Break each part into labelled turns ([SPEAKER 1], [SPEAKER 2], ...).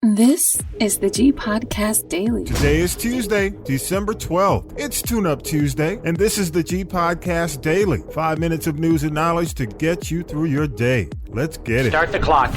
[SPEAKER 1] This is the G Podcast Daily.
[SPEAKER 2] Today is Tuesday, December 12th. It's TUNEUP Tuesday, and this is the G Podcast Daily. 5 minutes of news and knowledge to get you through your day. Let's get it.
[SPEAKER 3] Start the clock.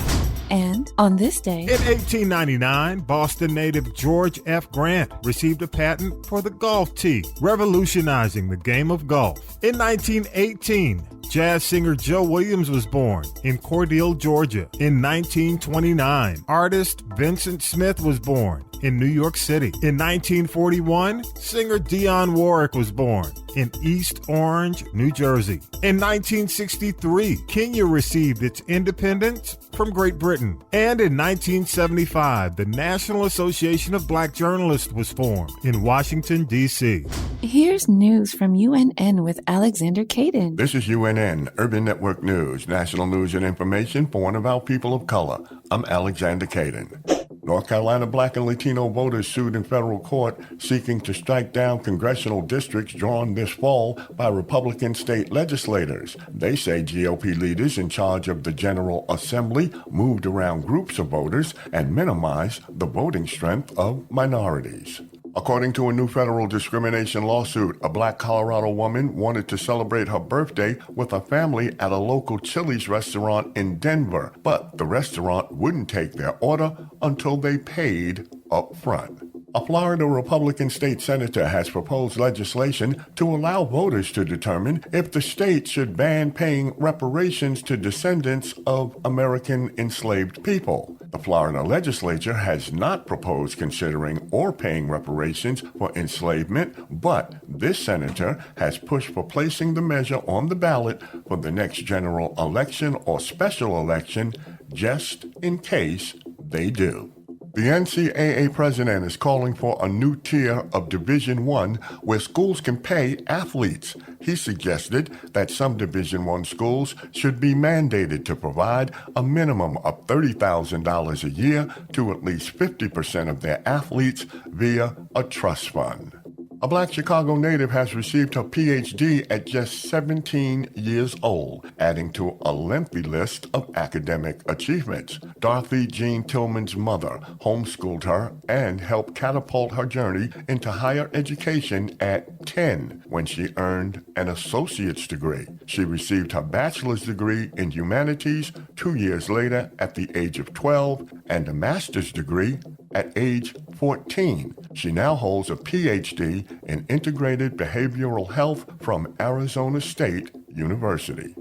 [SPEAKER 1] And on this day,
[SPEAKER 2] in 1899, Boston native George F. Grant received a patent for the golf tee, revolutionizing the game of golf. In 1918, jazz singer Joe Williams was born in Cordele, Georgia. In 1929, artist Vincent Smith was born in New York City. In 1941, singer Dionne Warwick was born in East Orange, New Jersey. In 1963, Kenya received its independence from Great Britain. And in 1975, the National Association of Black Journalists was formed in Washington, D.C.
[SPEAKER 1] Here's news from UNN with Alexander Caden.
[SPEAKER 4] This is UNN, Urban Network News, national news and information for one of our people of color. I'm Alexander Caden. North Carolina black and Latino voters sued in federal court seeking to strike down congressional districts drawn this fall by Republican state legislators. They say GOP leaders in charge of the General Assembly moved around groups of voters and minimized the voting strength of minorities. According to a new federal discrimination lawsuit, a black Colorado woman wanted to celebrate her birthday with her family at a local Chili's restaurant in Denver, but the restaurant wouldn't take their order until they paid up front. A Florida Republican state senator has proposed legislation to allow voters to determine if the state should ban paying reparations to descendants of American enslaved people. The Florida legislature has not proposed considering or paying reparations for enslavement, but this senator has pushed for placing the measure on the ballot for the next general election or special election, just in case they do. The NCAA president is calling for a new tier of Division I where schools can pay athletes. He suggested that some Division I schools should be mandated to provide a minimum of $30,000 a year to at least 50% of their athletes via a trust fund. A black Chicago native has received her PhD at just 17 years old, adding to a lengthy list of academic achievements. Dorothy Jean Tillman's mother homeschooled her and helped catapult her journey into higher education at 10 when she earned an associate's degree. She received her bachelor's degree in humanities 2 years later at the age of 12 and a master's degree at age 14. She now holds a PhD in integrated behavioral health from Arizona State University.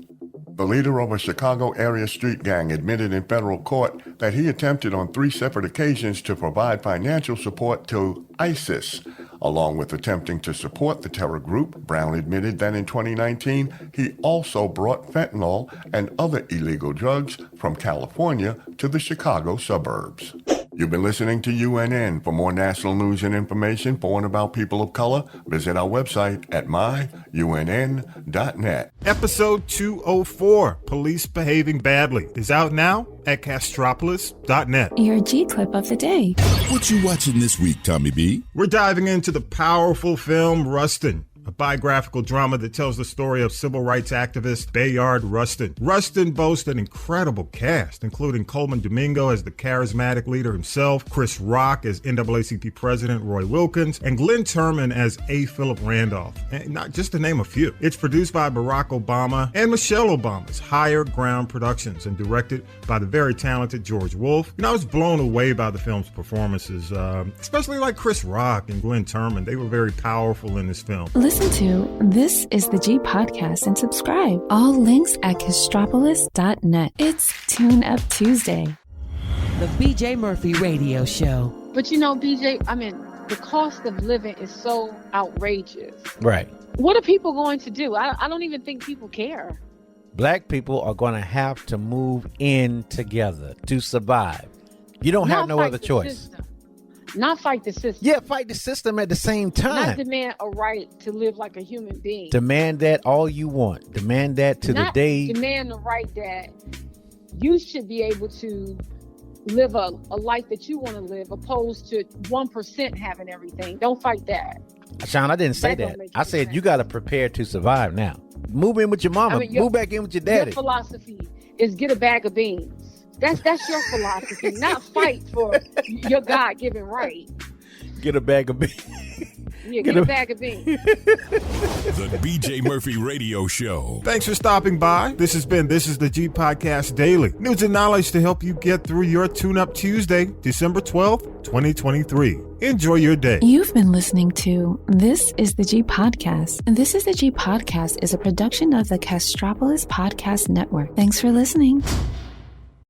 [SPEAKER 4] The leader of a Chicago area street gang admitted in federal court that he attempted on 3 separate occasions to provide financial support to ISIS. Along with attempting to support the terror group, Brown admitted that in 2019, he also brought fentanyl and other illegal drugs from California to the Chicago suburbs. You've been listening to UNN. For more national news and information for and about people of color, visit our website at myunn.net.
[SPEAKER 2] Episode 204, Police Behaving Badly, is out now at castropolis.net.
[SPEAKER 1] Your G clip of the day.
[SPEAKER 5] What you watching this week, Tommy B?
[SPEAKER 2] We're diving into the powerful film Rustin, a biographical drama that tells the story of civil rights activist Bayard Rustin. Rustin boasts an incredible cast, including Coleman Domingo as the charismatic leader himself, Chris Rock as NAACP President Roy Wilkins, and Glenn Turman as A. Philip Randolph, and not just to name a few. It's produced by Barack Obama and Michelle Obama's Higher Ground Productions and directed by the very talented George Wolfe. I was blown away by the film's performances, especially like Chris Rock and Glenn Turman. They were very powerful in this film.
[SPEAKER 1] Listen to This is the G Podcast and subscribe. All links at castropolis.net. It's TUNEUP Tuesday.
[SPEAKER 6] The BJ Murphy Radio Show.
[SPEAKER 7] But you know, BJ, the cost of living is so outrageous.
[SPEAKER 8] Right.
[SPEAKER 7] What are people going to do? I don't even think people care.
[SPEAKER 8] Black people are going to have to move in together to survive. You don't have no other choice.
[SPEAKER 7] System. Not fight the system.
[SPEAKER 8] Yeah, fight the system at the same time.
[SPEAKER 7] Not demand a right to live like a human being.
[SPEAKER 8] Demand that all you want. Demand that to the day.
[SPEAKER 7] Demand the right that you should be able to live a life that you want to live, opposed to 1% having everything. Don't fight that.
[SPEAKER 8] Sean, I didn't say that. I said you got to prepare to survive now. Move in with your mama. Move back in with your daddy.
[SPEAKER 7] Your philosophy is get a bag of beans. That's your philosophy, not fight for your God-given right.
[SPEAKER 8] Get a bag of beans.
[SPEAKER 7] Yeah, get a bag of beans.
[SPEAKER 5] The BJ Murphy Radio Show.
[SPEAKER 2] Thanks for stopping by. This is the G Podcast Daily. News and knowledge to help you get through your Tune-Up Tuesday, December 12th, 2023. Enjoy your day.
[SPEAKER 1] You've been listening to This is the G Podcast. And This is the G Podcast is a production of the Castropolis Podcast Network. Thanks for listening.